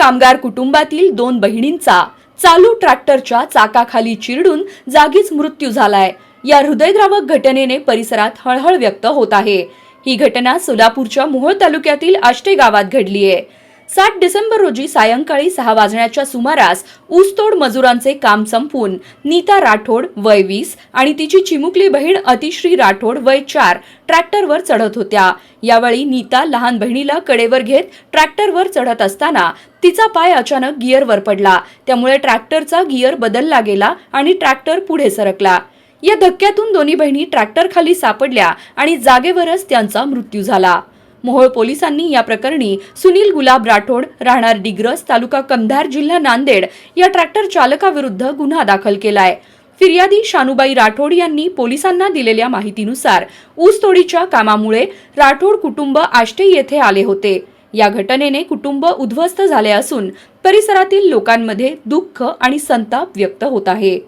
कामगार कुटुंबातील 2 बहिणींचा चालू ट्रॅक्टरच्या चाकाखाली चिरडून जागीच मृत्यू झालाय। या हृदयद्रावक घटनेने परिसरात हळहळ व्यक्त होत आहे। ही घटना सोलापूरच्या मोहोळ तालुक्यातील आष्टे गावात घडली आहे। 7 डिसेंबर रोजी सायंकाळी 6 वाजण्याच्या सुमारास ऊसतोड मजुरांचे काम संपवून नीता राठोड वय 20 आणि तिची चिमुकली बहीण अतिश्री राठोड वय 4 ट्रॅक्टरवर चढत होत्या। यावेळी नीता लहान बहिणीला कडेवर घेत ट्रॅक्टरवर चढत असताना तिचा पाय अचानक गिअरवर पडला, त्यामुळे ट्रॅक्टरचा गिअर बदलला गेला आणि ट्रॅक्टर पुढे सरकला। या धक्क्यातून दोन्ही बहिणी ट्रॅक्टर खाली सापडल्या आणि जागेवरच त्यांचा मृत्यू झाला। मोहोळ पोलिसांनी या प्रकरणी सुनील गुलाब राठोड राहणार डिग्रस तालुका कंधार जिल्हा नांदेड या ट्रॅक्टर चालकाविरुद्ध गुन्हा दाखल केलाय। फिर्यादी शानुबाई राठोड यांनी पोलिसांना दिलेल्या माहितीनुसार ऊसतोडीच्या कामामुळे राठोड कुटुंब आष्टे येथे आले होते। या घटनेने कुटुंब उद्ध्वस्त झाले असून परिसरातील लोकांमध्ये दुःख आणि संताप व्यक्त होत आहे।